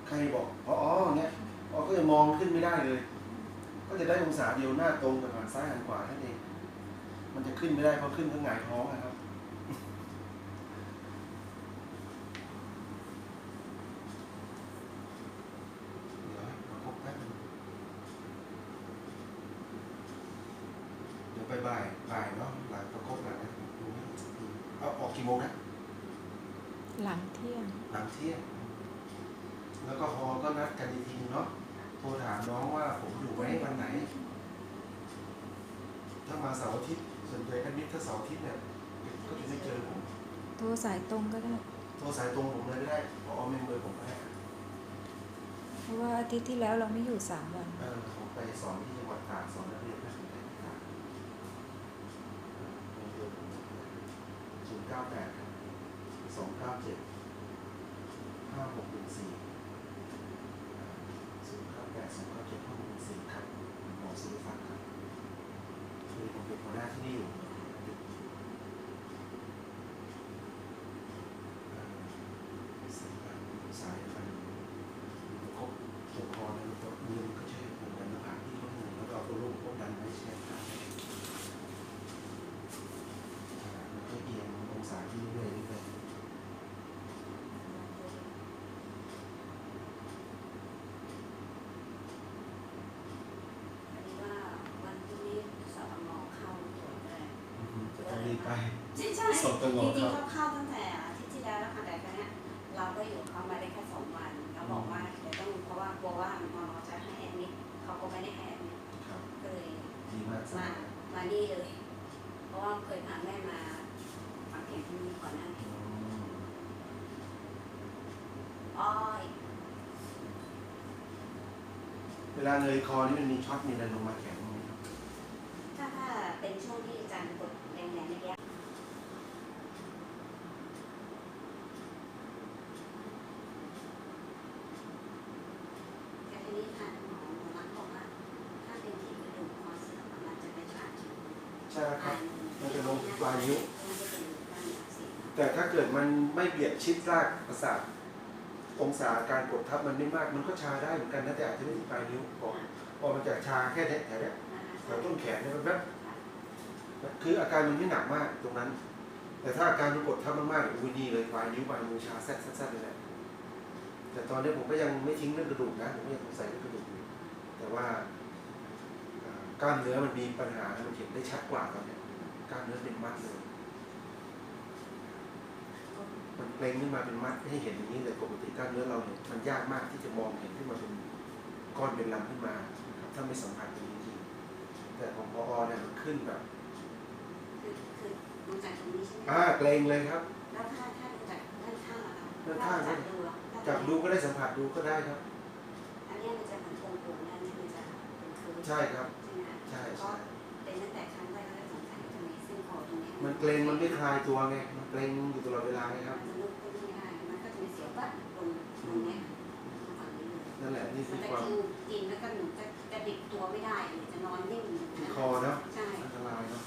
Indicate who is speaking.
Speaker 1: ใครบอกอ๋อเนี่ยก็จะมองขึ้นไม่ได้เลย ก็จะได้องศาเดียวหน้าตรงกับหันซ้ายหันขวานั่นเองมันจะขึ้นไม่ได้เพราะขึ้นก็หงายท้องนะครับเดี๋ยวมาพบแป๊บนึงเดี๋ยวบ่ายเนาะหลังประกบหลังนะดูไม่เอาออกกี่โมงนะ
Speaker 2: หลังเที่ยง
Speaker 1: แล้วก็ฮอก็นัดกันอีกทีเนาะโทรถามน้องว่าผมอยู่ไหมวันไหนถ้ามาเสาร์อาทิตย์ส่วนใหญ่กันนิดถ้าเสาร์อาทิตย์เนี่ยก็จะไม่เจอผม
Speaker 2: โทรสายตรงก็ได้
Speaker 1: โทรสายตรงผมเลยก็ได้เมมเบอร์ผมก็ได้
Speaker 2: เพราะว่าอาทิตย์ที่แล้วเราไม่อยู่3 วัน
Speaker 1: ผมไปสอนที่จังหวัดตากสอนนักเรียนนักศึกษาที่ตากเมมเบอร์ผม098 297 5614 098 297 5614ครับหมอสุรศักดิ์ครับคือผมเป็นหัวหน้าที่นี่อยู่สายฟันครบตัวคอแล้วตัวมือก็ใช้ผมดันหน้าผากที่ข้อมือแล้วก็เอาตัวลูกพวกดันไว้ใช้ขาแล้วก็เอียงองศาที่เรื่อยๆไป
Speaker 3: ใช่จริงๆเขาเข้าตั้งแต่อาทิตย์ที่แล้วแล้วค่ะแต่ครั้งนี้เราก็อยู่เขามาได้แค่2 วันเราบอกว่าเดี๋ยวต้องเพราะว่ากลัวว่าหมอจะให้แอดมิดเขาก็ไม่ได้ให้แอดมิดก็เลยมานี่เลย เพราะว่าเคยพาแม่มาฝังเข็มที่นี่ก่อนหน้านี้
Speaker 1: เวลาเงยคอนี่มันมีช็อตมีอะไรลงมาแข็งไหม
Speaker 3: ถ้าเป็นช่วงที่อาจารย์กดแรงๆเมื่อกี้
Speaker 1: ใช่ครับมันจะลงปลายนิ้วแต่ถ้าเกิดมันไม่เบียดชิดรากประสาทองศาการกดทับมันไม่มากมันก็ชาได้เหมือนกันนะแต่อาจจะไม่ถึงปลายนิ้วพอมันจะชาแค่แถวนี้แถวต้นแขนเนี่ยมันแบบคืออาการมันไม่หนักมากตรงนั้นแต่ถ้าอาการมันกดทับมากๆอุ้ยนี่เลยปลายนิ้วปลายมือชาแซ่บๆเลยแหละแต่ตอนนี้ผมก็ยังไม่ทิ้งเรื่องกระดูกนะผมก็ยังสงสัยเรื่องกระดูกอยู่แต่ว่ากล้ามเนื้อมันมีปัญหามันเห็นได้ชัดกว่าตอนนี้กล้ามเนื้อเป็นมัดเลยมันเกร็งขึ้นมาเป็นมัดให้เห็นอย่างนี้แต่ปกติกล้ามเนื้อเราเนี่ยมันยากมากที่จะมองเห็นขึ้นมาเป็นก้อนเป็นลำขึ้นมาถ้าไม่สัมผัสตรงนี้จริงแต่ของพอเนี่ยมันขึ้นแบบ
Speaker 3: คือดูจากตรงนี้ใช่ไหม
Speaker 1: เกร็งเลยครับ
Speaker 3: แล้วถ้าดูจากด้านข้างล่ะคะ
Speaker 1: ด้านข้างจับดูก็ได้สัมผัสดูก็ได้ครับ
Speaker 3: อันนี้มันจะเหมือนโครงโผล่เนี่ยมันจะเป็นคืน
Speaker 1: ใช่ครับ
Speaker 3: ใช่ก็เป็นตั้งแต่ครั้งแรกแล้วสงสัยจะมีเส้นคอตรงนี้
Speaker 1: มันเกร็งมันไม่คลายตัวไงมันเกร็งอยู่ตลอดเวลาไงครับ
Speaker 3: มันจะลุกขึ้นไม่ได้มันก็จะมีเสียวปั๊บตรงนี้ฝั่งนี้เลย
Speaker 1: นั่นแหละนี่คือความ
Speaker 3: กินแล้วก็หนูจะบิดตัวไม่ได้หรือจะนอนนิ่ง
Speaker 1: คอเนาะ
Speaker 3: ใช่
Speaker 1: อันตรายเนาะ